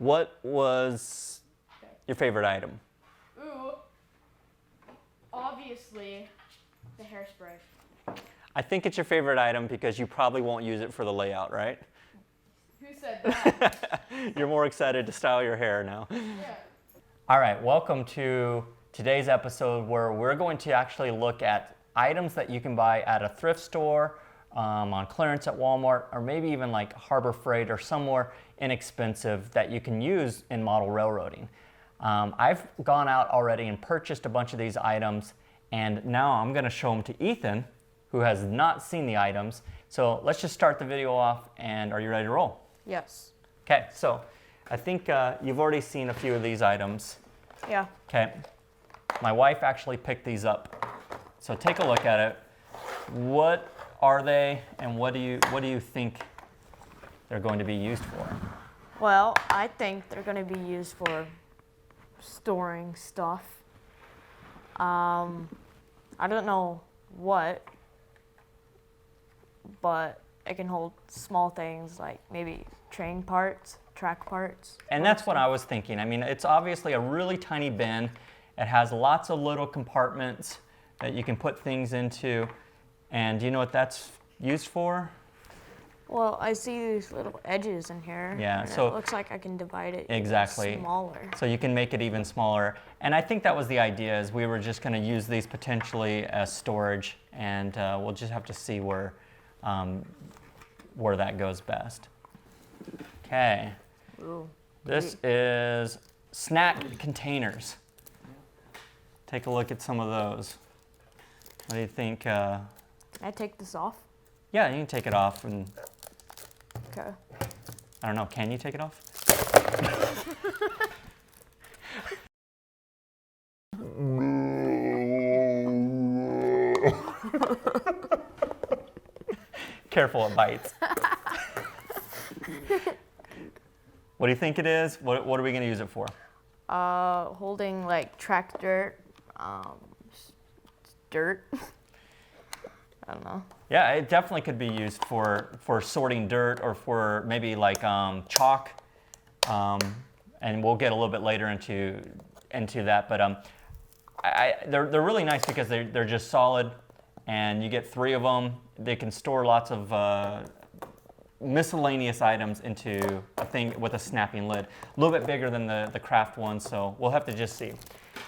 what was your favorite item? Ooh, obviously the hairspray. I think it's your favorite item because you probably won't use it for the layout, right? Who said that? You're more excited to style your hair now. Yeah. All right, welcome to today's episode where we're going to actually look at items that you can buy at a thrift store, on clearance at Walmart, or maybe even like Harbor Freight or somewhere inexpensive that you can use in model railroading. I've gone out already and purchased a bunch of these items, and now I'm going to show them to Ethan, who has not seen the items. So let's just start the video off, and are you ready to roll? Yes. Okay, so I think you've already seen a few of these items. Yeah. Okay, my wife actually picked these up. So take a look at it. What are they, and what do you think they're going to be used for? Well, I think they're going to be used for storing stuff. I don't know what, but it can hold small things like maybe train parts, track parts. And that's what I was thinking. I mean, it's obviously a really tiny bin. It has lots of little compartments that you can put things into. And do you know what that's used for? Well, I see these little edges in here. Yeah, and so it looks like I can divide it exactly even smaller. So you can make it even smaller. And I think that was the idea, is we were just going to use these potentially as storage, and we'll just have to see where that goes best. Okay. Ooh. This is snack containers. Take a look at some of those. What do you think? Can I take this off? Yeah, you can take it off, and Okay. I don't know, can you take it off? Careful, it bites. What do you think it is? What are we going to use it for? Holding like track dirt, dirt. I don't know. Yeah, it definitely could be used for sorting dirt, or for maybe like chalk, and we'll get a little bit later into that. But they're really nice because they're just solid, and you get 3 of them. They can store lots of miscellaneous items into a thing with a snapping lid. A little bit bigger than the craft ones, so we'll have to just see.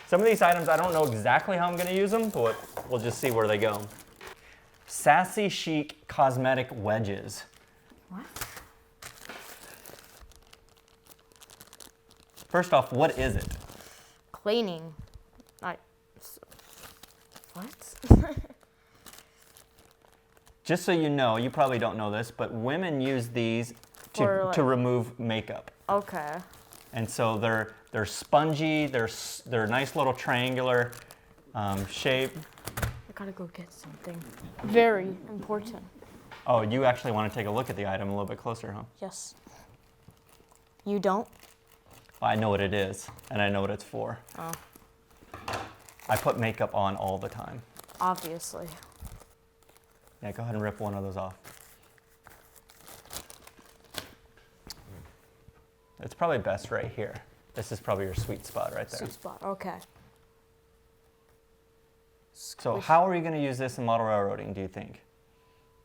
Some of these items, I don't know exactly how I'm going to use them, but we'll just see where they go. Sassy Chic Cosmetic Wedges. What? First off, what is it? Cleaning. What? Just so you know, you probably don't know this, but women use these to remove makeup. Okay. And so they're spongy, they're nice little triangular shape. I gotta go get something very important. Oh, you actually want to take a look at the item a little bit closer, huh? Yes. You don't? Well, I know what it is, and I know what it's for. Oh. I put makeup on all the time. Obviously. Yeah, go ahead and rip one of those off. It's probably best right here. This is probably your sweet spot right there. Sweet spot, okay. So how are you going to use this in model railroading, do you think?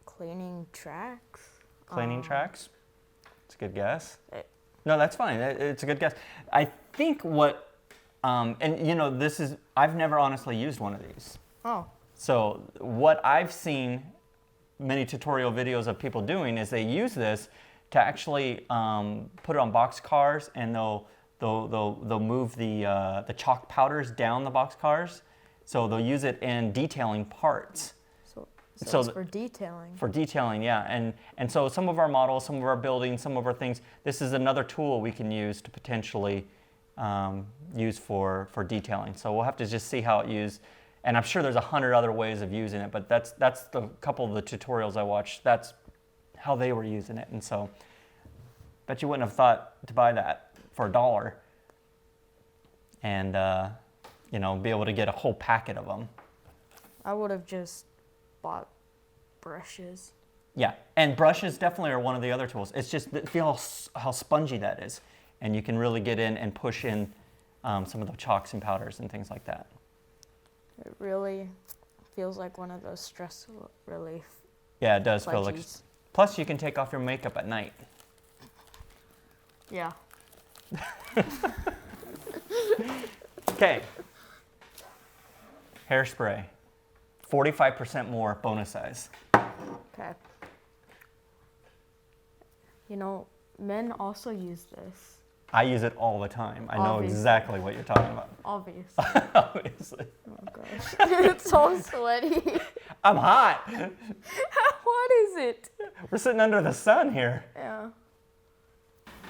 Cleaning tracks? Cleaning tracks? It's a good guess. No, that's fine. It's a good guess. I think what, and you know, I've never honestly used one of these. Oh. So what I've seen many tutorial videos of people doing is they use this to actually put it on box cars, and they'll move the chalk powders down the box cars. So they'll use it in detailing parts. So it's for detailing. For detailing, yeah. And so some of our models, some of our buildings, some of our things, this is another tool we can use to potentially use for detailing. So we'll have to just see how it used. And I'm sure there's 100 other ways of using it, but that's the couple of the tutorials I watched. That's how they were using it. And so bet you wouldn't have thought to buy that for $1 and you know, be able to get a whole packet of them. I would have just bought brushes. Yeah, and brushes definitely are one of the other tools. It's just, feel how spongy that is. and you can really get in and push in some of the chalks and powders and things like that. It really feels like one of those stress relief Yeah, it does feel like. wedges. Plus, you can take off your makeup at night. Yeah. Okay. Hairspray, 45% more bonus size. Okay. You know, men also use this. I use it all the time. I know Obviously. exactly what you're talking about. Obviously. Obviously. Oh gosh. It's so sweaty. I'm hot. What is it? We're sitting under the sun here. Yeah.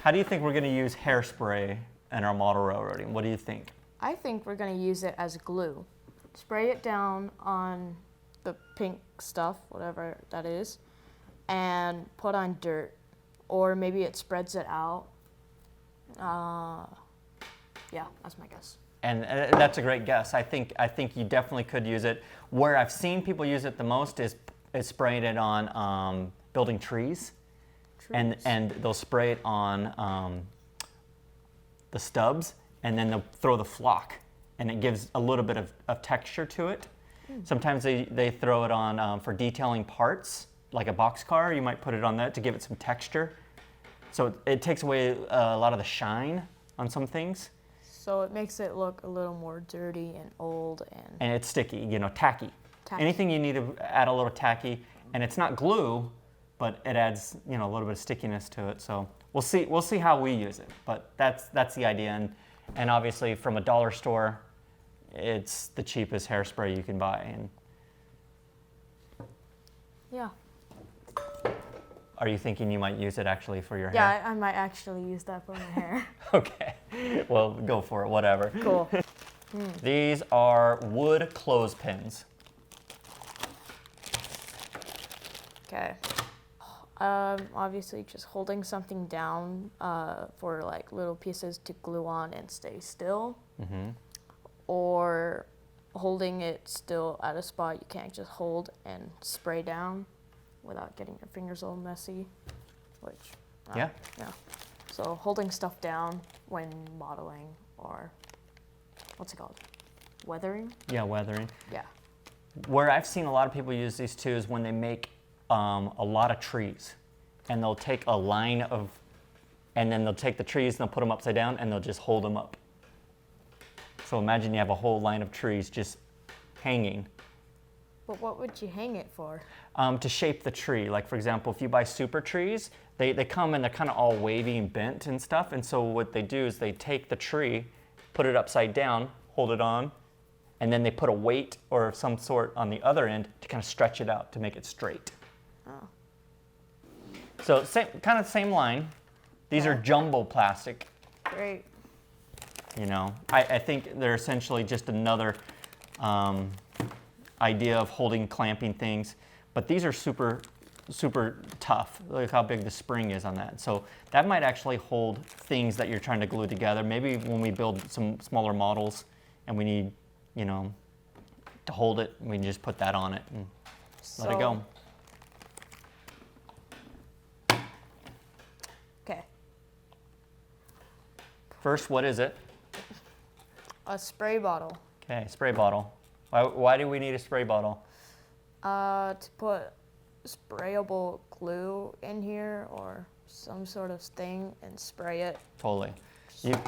How do you think we're going to use hairspray in our model railroading? What do you think? I think we're going to use it as glue. Spray it down on the pink stuff, whatever that is, and put on dirt. Or maybe it spreads it out. Yeah, that's my guess. And that's a great guess. I think you definitely could use it. Where I've seen people use it the most is spraying it on building trees. And they'll spray it on the stubs, and then they'll throw the flock, and it gives a little bit of texture to it. Sometimes they throw it on for detailing parts, like a boxcar. You might put it on that to give it some texture. So it takes away a lot of the shine on some things. So it makes it look a little more dirty and old And it's sticky, you know, tacky. Anything you need to add a little tacky, and it's not glue, but it adds, you know, a little bit of stickiness to it. So we'll see how we use it. But that's the idea. And obviously from a dollar store, it's the cheapest hairspray you can buy. And yeah. are you thinking you might use it actually for your hair? Yeah, I might actually use that for my hair. Okay. Well, go for it, whatever. Cool. These are wood clothespins. Okay. Obviously just holding something down for like little pieces to glue on and stay still. Or holding it still at a spot you can't just hold and spray down without getting your fingers all messy, which, Yeah. So holding stuff down when modeling or, what's it called? Weathering? Yeah, weathering. Yeah. Where I've seen a lot of people use these too is when they make a lot of trees, and they'll take a line of, and then they'll take the trees and they'll put them upside down and they'll just hold them up. So imagine you have a whole line of trees just hanging. But what would you hang it for? To shape the tree. Like for example, if you buy super trees, they come and they're kind of all wavy and bent and stuff. And so what they do is they take the tree, put it upside down, hold it on, and then they put a weight or some sort on the other end to kind of stretch it out to make it straight. Oh. So kind of same line. These are jumbo plastic. Great. You know, I think they're essentially just another idea of holding, clamping things. But these are super tough. Look how big the spring is on that. So that might actually hold things that you're trying to glue together. Maybe when we build some smaller models and we need, you know, to hold it, we can just put that on it and let it go. Okay. First, what is it? A spray bottle. Okay, spray bottle. Why do we need a spray bottle? To put sprayable glue in here or some sort of thing and spray it. Totally.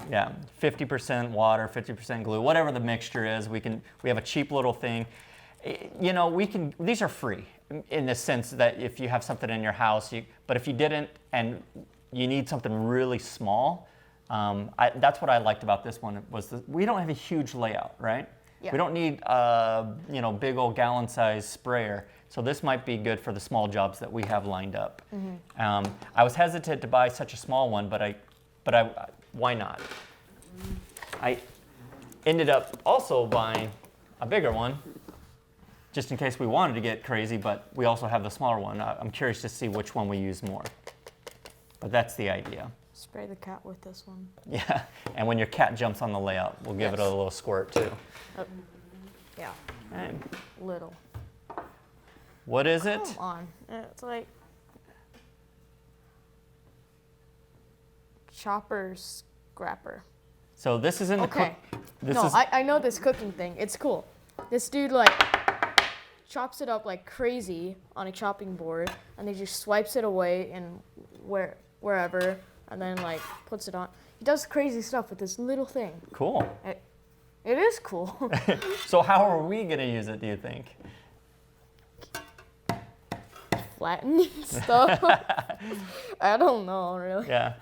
Yeah, 50% water, 50% glue, whatever the mixture is. We have a cheap little thing. You know, these are free in the sense that if you have something in your house, but if you didn't and you need something really small, that's what I liked about this one was we don't have a huge layout, right? Yeah. We don't need you know, big old gallon-sized sprayer. So this might be good for the small jobs that we have lined up. I was hesitant to buy such a small one, but why not? I ended up also buying a bigger one, just in case we wanted to get crazy, but we also have the smaller one. I'm curious to see which one we use more. But that's the idea. Spray the cat with this one. Yeah, and when your cat jumps on the layout, we'll give it a little squirt too. Yeah. Right. Little. What is it? Come on. It's like Chopper's grapper. So this is in the Okay. This No, is I know this cooking thing. It's cool. This dude like chops it up like crazy on a chopping board, and then just swipes it away in wherever, and then like puts it on. He does crazy stuff with this little thing. cool. It is cool. So how are we gonna use it, do you think? Flattening stuff. I don't know really. Yeah.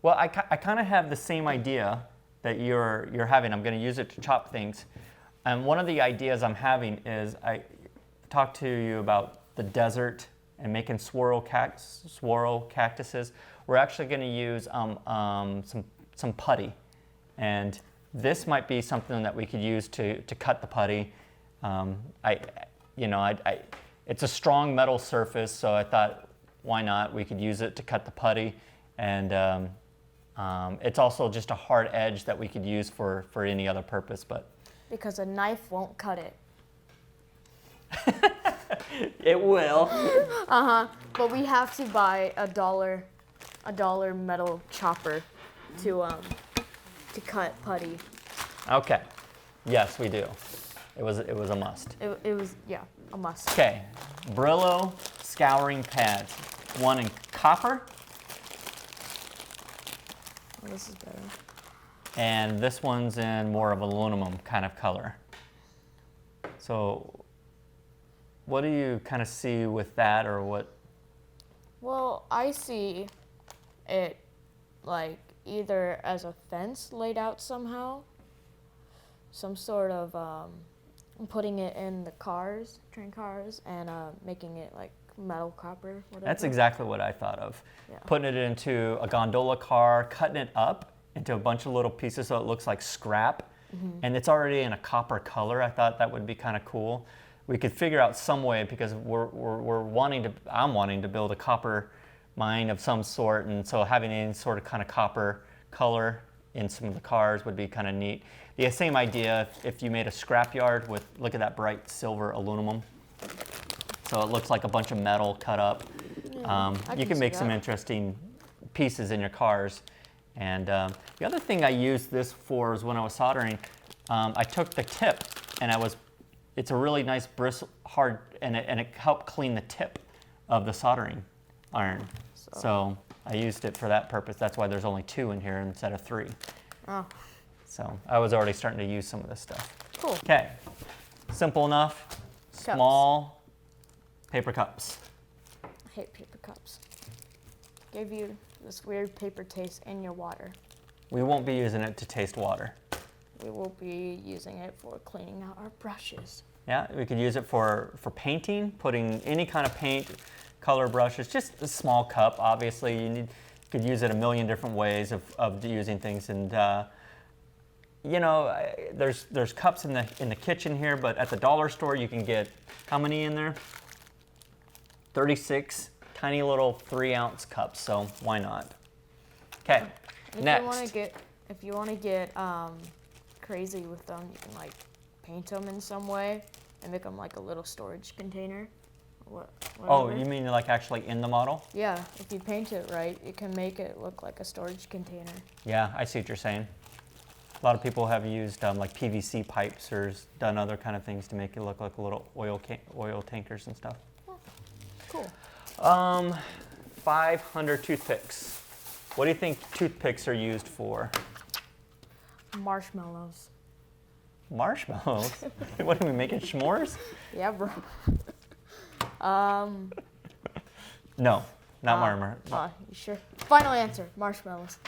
Well, I kind of have the same idea that you're having. I'm going to use it to chop things. And one of the ideas I'm having is I talked to you about the desert and making swirl cactuses. We're actually going to use some putty, and this might be something that we could use to cut the putty. It's a strong metal surface, so I thought, why not? We could use it to cut the putty, and it's also just a hard edge that we could use for any other purpose. But Because a knife won't cut it. it will. But we have to buy a dollar metal chopper to cut putty. Okay. Yes, we do. It was a must. It was a must. Okay. Brillo scouring pads. One in copper, Oh, this is better. and this one's in more of aluminum kind of color. So what do you kind of see with that, or what? Well, I see it like either as a fence laid out somehow, some sort of putting it in the cars, train cars, and making it like metal copper, whatever. That's exactly what I thought of. Yeah. Putting it into a gondola car, cutting it up into a bunch of little pieces so it looks like scrap, and it's already in a copper color. I thought that would be kind of cool. We could figure out some way, because I'm wanting to build a copper mine of some sort, and so having any sort of kind of copper color in some of the cars would be kind of neat. The same idea if you made a scrapyard with, look at that bright silver aluminum. So it looks like a bunch of metal cut up. You can make some interesting pieces in your cars. And the other thing I used this for is when I was soldering, I took the tip, and it's a really nice bristle, hard, and it helped clean the tip of the soldering iron. So I used it for that purpose. That's why there's only 2 in here instead of 3. Oh, So I was already starting to use some of this stuff. cool. Okay, simple enough. Small paper cups. I hate paper cups. Give you this weird paper taste in your water. We won't be using it to taste water. We will be using it for cleaning out our brushes. Yeah, we could use it for painting, putting any kind of paint, color brushes, just a small cup. Obviously, you could use it a million different ways of using things. And there's cups in the kitchen here, but at the dollar store you can get how many in there? 36 tiny little 3-ounce cups. So why not? Okay, next. If you want to get crazy with them, you can like paint them in some way and make them like a little storage container. Oh, you mean like actually in the model? Yeah, if you paint it right, you can make it look like a storage container. Yeah, I see what you're saying. A lot of people have used like PVC pipes or done other kind of things to make it look like little oil tankers and stuff. Oh, cool. 500 toothpicks. What do you think toothpicks are used for? Marshmallows. Marshmallows? What are we making, s'mores? Yeah, bro. No, not marshmallows. You sure? Final answer, marshmallows.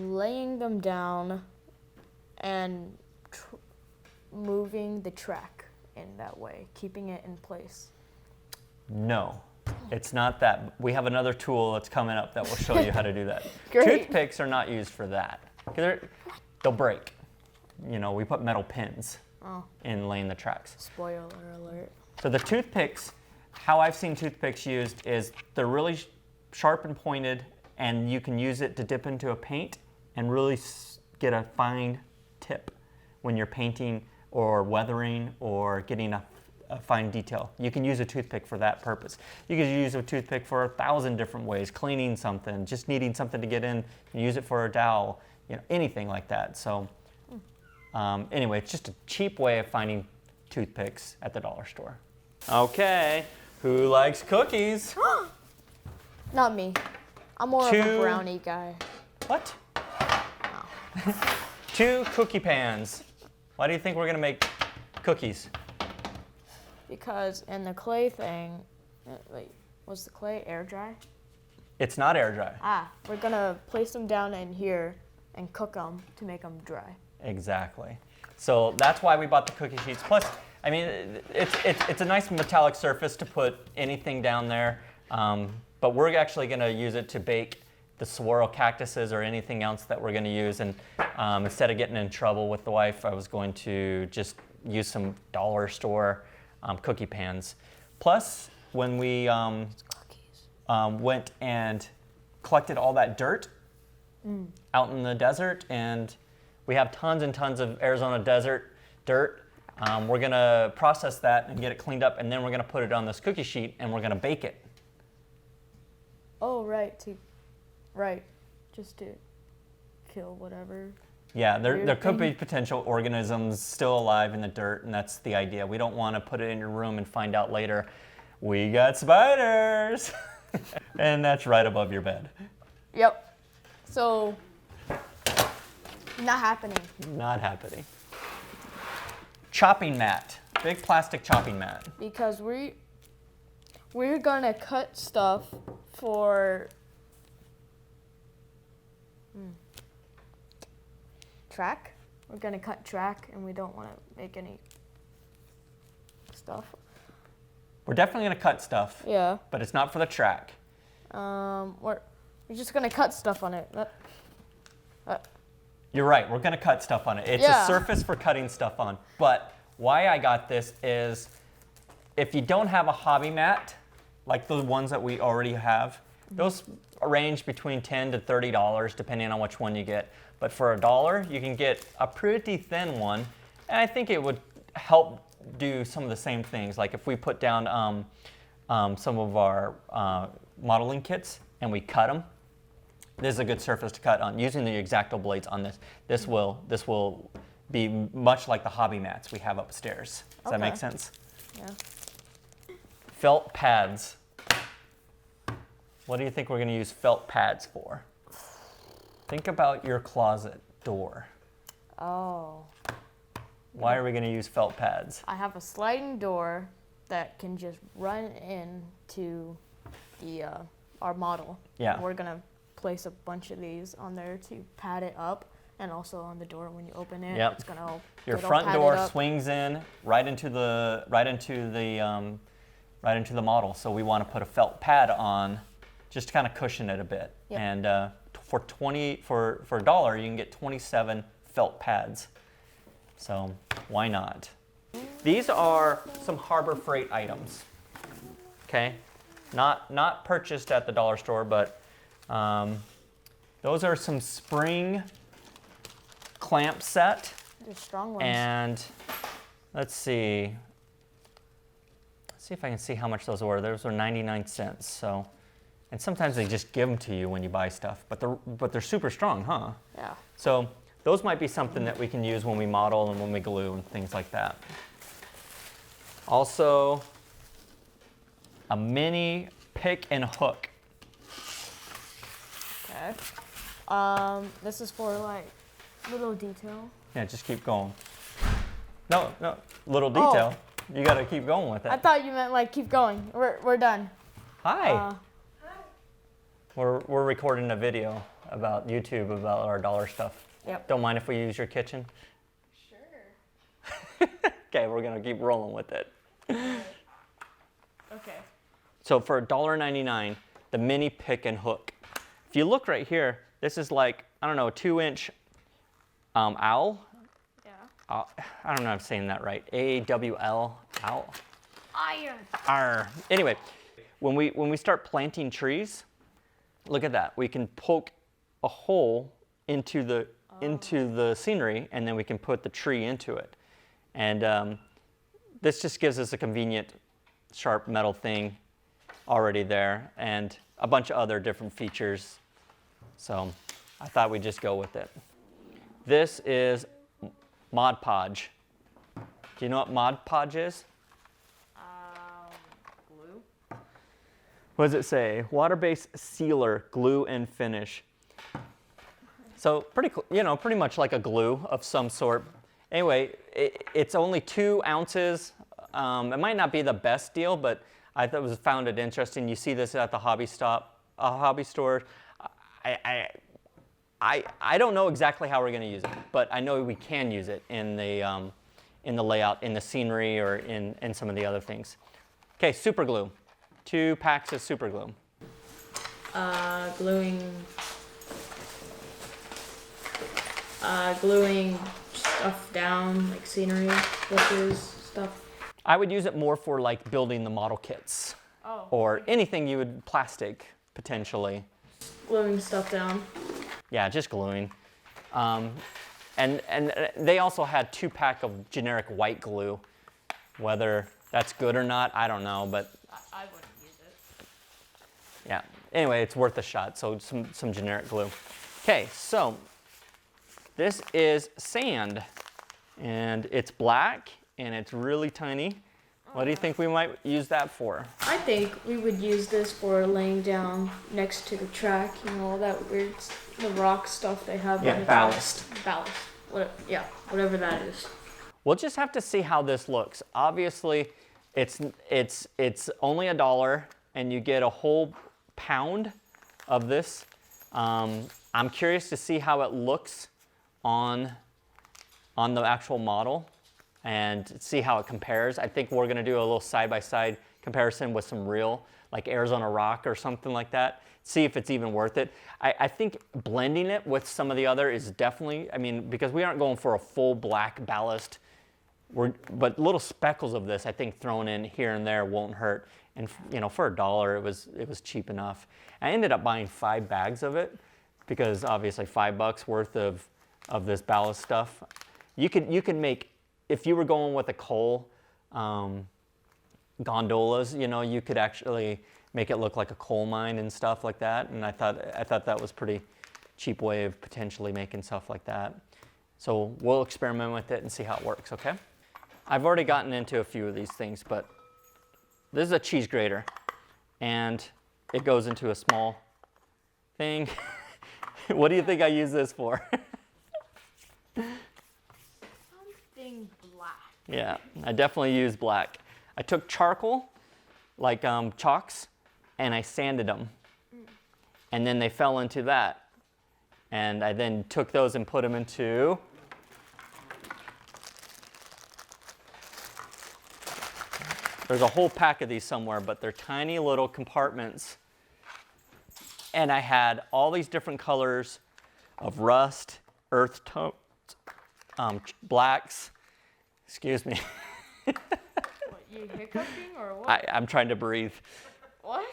Laying them down and moving the track in that way, keeping it in place. No, it's not that. We have another tool that's coming up that will show you how to do that. Great. Toothpicks are not used for that. They'll break. We put metal pins in laying the tracks. Spoiler alert. So the toothpicks, how I've seen toothpicks used is they're really sharp and pointed, and you can use it to dip into a paint and really get a fine tip when you're painting or weathering or getting a fine detail. You can use a toothpick for that purpose. You can use a toothpick for 1,000 different ways, cleaning something, just needing something to get in, you use it for a dowel, anything like that. So anyway, it's just a cheap way of finding toothpicks at the dollar store. Okay, who likes cookies? Not me. I'm more of a brownie guy. What? No. 2 cookie pans. Why do you think we're gonna make cookies? Because in the clay thing, wait, was the clay air dry? It's not air dry. We're gonna place them down in here and cook them to make them dry. Exactly. So that's why we bought the cookie sheets. Plus, I mean, it's a nice metallic surface to put anything down there. But we're actually gonna use it to bake the saguaro cactuses or anything else that we're gonna use. And instead of getting in trouble with the wife, I was going to just use some dollar store cookie pans. Plus, when we went and collected all that dirt out in the desert, and we have tons and tons of Arizona desert dirt, we're gonna process that and get it cleaned up, and then we're gonna put it on this cookie sheet and we're gonna bake it. Oh, right, just to kill whatever. Yeah, there could be potential organisms still alive in the dirt, and that's the idea. We don't want to put it in your room and find out later, we got spiders! And that's right above your bed. Yep. So, not happening. Not happening. Chopping mat. Big plastic chopping mat. Because we're gonna cut stuff for track. We're gonna cut track, and we don't want to make any stuff. We're definitely gonna cut stuff. Yeah. But it's not for the track. We're just gonna cut stuff on it. You're right, we're gonna cut stuff on it. It's a surface for cutting stuff on. But why I got this is, if you don't have a hobby mat, like the ones that we already have, those range between $10 to $30 depending on which one you get. But for $1, you can get a pretty thin one, and I think it would help do some of the same things. Like if we put down some of our modeling kits and we cut them, this is a good surface to cut on. Using the X-Acto blades on this, this will be much like the hobby mats we have upstairs. Does that make sense? Yeah. Felt pads. What do you think we're going to use felt pads for? Think about your closet door. Oh. Why are we going to use felt pads? I have a sliding door that can just run into the our model. Yeah. We're gonna place a bunch of these on there to pad it up, and also on the door when you open it. Yep. It's gonna Your front door swings in right into the model. So we want to put a felt pad on, just to kind of cushion it a bit. Yep. And for $1, you can get 27 felt pads. So why not? These are some Harbor Freight items. Okay, not purchased at the dollar store, but those are some spring clamp set. They're strong ones. And let's see if I can see how much those were. Those were 99 cents. So, and sometimes they just give them to you when you buy stuff, but they're super strong, huh? Yeah. So those might be something that we can use when we model and when we glue and things like that. Also, a mini pick and hook. Okay. This is for like little detail. Yeah, just keep going. No, little detail. You got to keep going with it. I thought you meant like keep going. We're done. Hi. We're recording a video about YouTube about our dollar stuff. Yep. Don't mind if we use your kitchen? Sure. Okay, we're gonna keep rolling with it. Okay. So for $1.99, the mini pick and hook. If you look right here, this is like, I don't know, a 2-inch owl. Yeah. I don't know if I'm saying that right. A-W-L, owl. Iron. Arr. Anyway, when we start planting trees, look at that. We can poke a hole into the scenery, and then we can put the tree into it. And this just gives us a convenient sharp metal thing already there, and a bunch of other different features. So I thought we'd just go with it. This is Mod Podge. Do you know what Mod Podge is? Glue. What does it say? Water-based sealer, glue and finish. So pretty much like a glue of some sort. Anyway, it's only 2 ounces. It might not be the best deal, but I found it interesting. You see this at the hobby store. I don't know exactly how we're going to use it, but I know we can use it in the layout, in the scenery, or in some of the other things. Okay, super glue. 2 packs of super glue. Gluing stuff down, like scenery, bushes, stuff. I would use it more for like building the model kits. Oh. Or anything you would plastic, potentially. Gluing stuff down. Yeah, just gluing. And they also had 2-pack of generic white glue. Whether that's good or not, I don't know, but I wouldn't use it. yeah. Anyway, it's worth a shot, so some generic glue. Okay, so this is sand, and it's black, and it's really tiny. What do you think we might use that for? I think we would use this for laying down next to the track, all that weird, the rock stuff they have. Yeah, on the ballast. Ballast. Whatever that is. We'll just have to see how this looks. Obviously, it's only $1, and you get a whole pound of this. I'm curious to see how it looks on the actual model and see how it compares. I think we're going to do a little side-by-side comparison with some real, like Arizona rock or something like that. See if it's even worth it. I think blending it with some of the other is definitely, because we aren't going for a full black ballast, but little speckles of this, I think thrown in here and there won't hurt. And for $1, it was cheap enough. I ended up buying 5 bags of it because obviously $5 worth of this ballast stuff. You can make, if you were going with a coal gondolas, you could actually make it look like a coal mine and stuff like that. And I thought that was pretty cheap way of potentially making stuff like that. So we'll experiment with it and see how it works, okay? I've already gotten into a few of these things, but this is a cheese grater, and it goes into a small thing. What do you think I use this for? Something black. Yeah, I definitely use black. I took charcoal, like chalks, and I sanded them. And then they fell into that. And I then took those and put them into there's a whole pack of these somewhere, but they're tiny little compartments. And I had all these different colors of rust, earth tones, blacks. Excuse me. What, you hiccuping or what? I'm trying to breathe. What?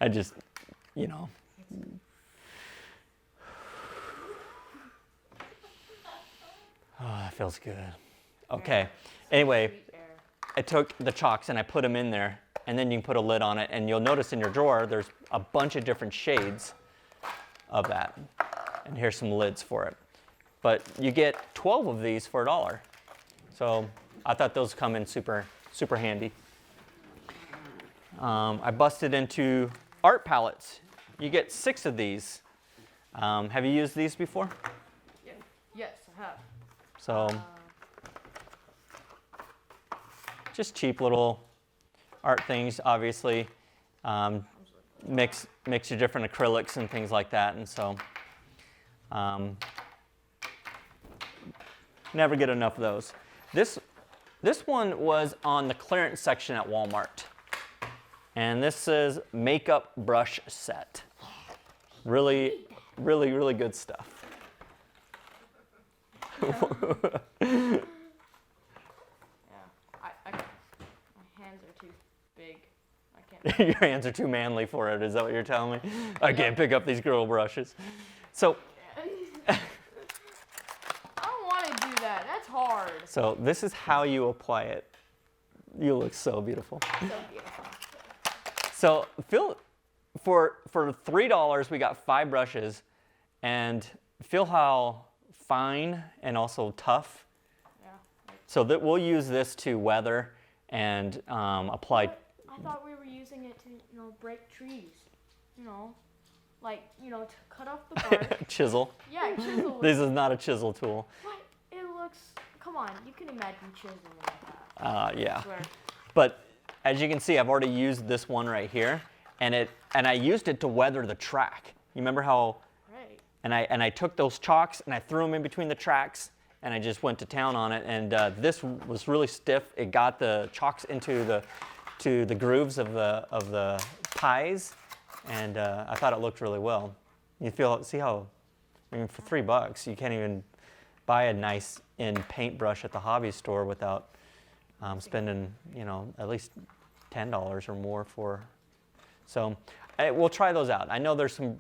I just, Oh, that feels good. Okay. Anyway, I took the chalks and I put them in there, and then you can put a lid on it, and you'll notice in your drawer there's a bunch of different shades of that. And here's some lids for it. But you get 12 of these for $1. So I thought those come in super, super handy. I busted into art palettes. You get 6 of these. Have you used these before? Yeah. Yes, I have. So just cheap little art things, obviously. Mix your different acrylics and things like that, and so never get enough of those. This one was on the clearance section at Walmart, and this says makeup brush set. Really, really, really good stuff. Yeah, my hands are too big. I can't. Your hands are too manly for it. Is that what you're telling me? I can't pick up these girl brushes. So I don't want to do that. That's hard. So this is how you apply it. You look so beautiful. So beautiful. So feel for $3 we got 5 brushes, and feel how fine and also tough. Yeah. So that we'll use this to weather and apply. I thought we were using it to, break trees. Like, to cut off the bark. Chisel. Yeah, chisel. This is not a chisel tool. What? It looks. Come on, you can imagine chiseling like that. Yeah. I swear. But as you can see, I've already used this one right here, and I used it to weather the track. You remember how? Right. And I took those chalks and I threw them in between the tracks, and I just went to town on it. And this was really stiff. It got the chalks into the grooves of the pies, and I thought it looked really well. See how? I mean, for $3, you can't even buy a nice paintbrush at the hobby store without spending, at least $10 or more for. So we'll try those out. I know there's some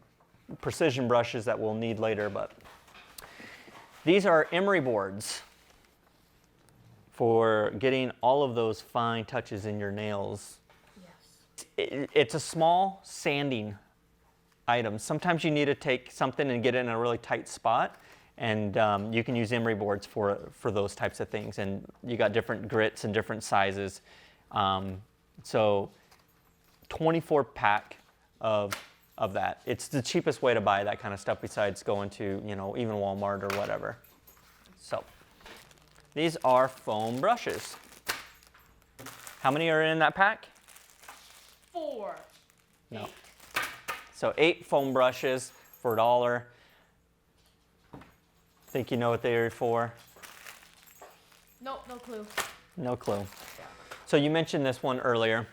precision brushes that we'll need later, but these are emery boards for getting all of those fine touches in your nails. Yes. It's a small sanding item. Sometimes you need to take something and get it in a really tight spot, and you can use emery boards for those types of things. And you got different grits and different sizes. So 24 pack of that. It's the cheapest way to buy that kind of stuff besides going to, even Walmart or whatever. So these are foam brushes. How many are in that pack? 4. No. 8. So 8 foam brushes for $1. Think you know what they are for? Nope, no clue. No clue. So you mentioned this one earlier.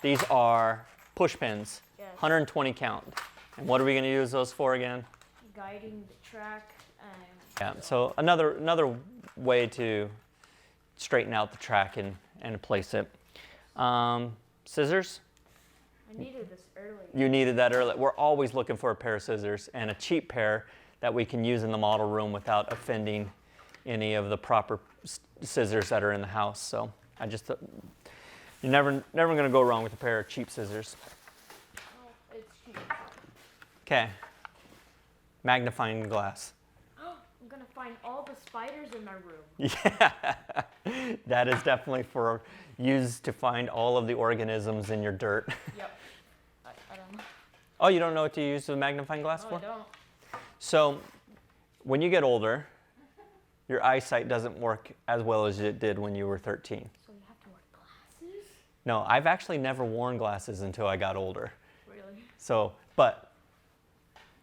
These are push pins, Yes. 120 count. And what are we going to use those for again? Guiding the track and. Yeah. So another way to straighten out the track and place it. Scissors. I needed this earlier. You needed that earlier. We're always looking for a pair of scissors, and a cheap pair that we can use in the model room without offending any of the proper scissors that are in the house. So I just thought you're never going to go wrong with a pair of cheap scissors. Well, it's cheap. Okay. Magnifying glass. I'm gonna find all the spiders in my room. Yeah. That is definitely used to find all of the organisms in your dirt. Yep. I don't know. Oh, you don't know what to use the magnifying glass No, for? I don't. So when you get older, your eyesight doesn't work as well as it did when you were 13. So you have to wear glasses? No, I've actually never worn glasses until I got older. Really? So, but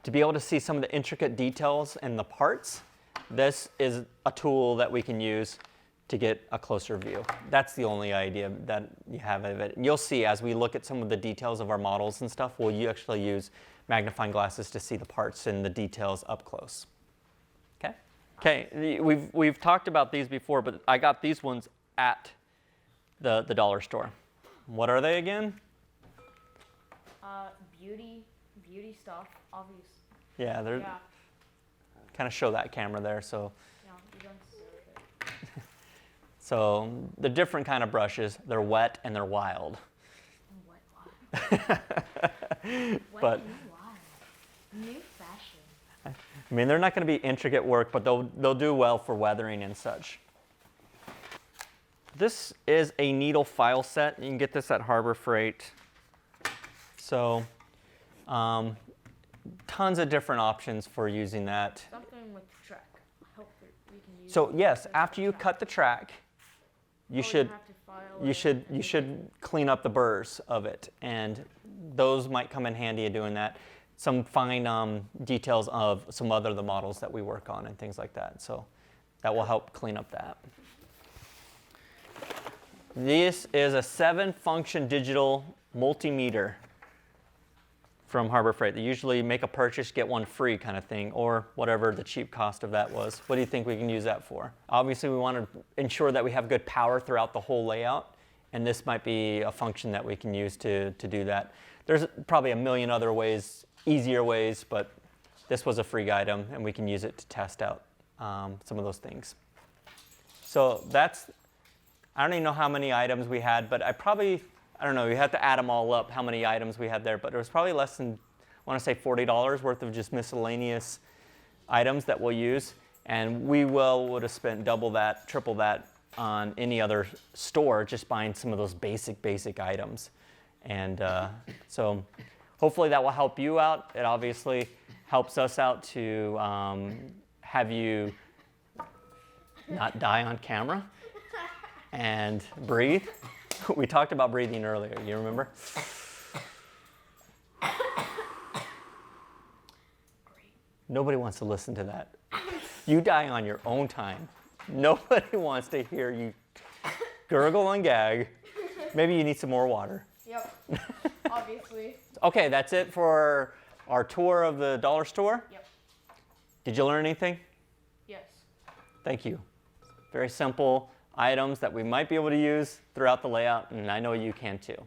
to be able to see some of the intricate details and the parts, this is a tool that we can use to get a closer view. That's the only idea that you have of it. And you'll see as we look at some of the details of our models and stuff, we'll actually use magnifying glasses to see the parts and the details up close. Okay? Okay, we've talked about these before, but I got these ones at the dollar store. What are they again? Beauty stuff, obvious. Yeah, they're Yeah. kind of show that camera there. So, Yeah, you don't deserve it. so the different kind of brushes. They're wet and they're wild. Wet But and wild. New fashion. I mean, they're not going to be intricate work, but they'll do well for weathering and such. This is a needle file set. You can get this at Harbor Freight. So, tons of different options for using that. Something with the track. I hope that we can use. So it yes, with after you track. cut the track, you have to file you it should and you should clean up the burrs of it, and those might come in handy in doing that. Some fine details of some other of the models that we work on and things like that. So that will help clean up that. This is a 7-function digital multimeter from Harbor Freight. They usually make a purchase, get one free kind of thing, or whatever the cheap cost of that was. What do you think we can use that for? Obviously, we want to ensure that we have good power throughout the whole layout, and this might be a function that we can use to do that. There's probably a million other ways, easier ways, but this was a free item, and we can use it to test out some of those things. So that's, I don't even know how many items we had, but I don't know, you have to add them all up, how many items we had there, but it was probably less than, I want to say $40 worth of just miscellaneous items that we'll use. And we would have spent double that, triple that on any other store just buying some of those basic items. And so hopefully that will help you out. It obviously helps us out to have you not die on camera and breathe. We talked about breathing earlier, you remember? Nobody wants to listen to that. You die on your own time. Nobody wants to hear you gurgle and gag. Maybe you need some more water. Yep, obviously. Okay, that's it for our tour of the dollar store. Yep. Did you learn anything? Yes. Thank you. Very simple items that we might be able to use throughout the layout, and I know you can too.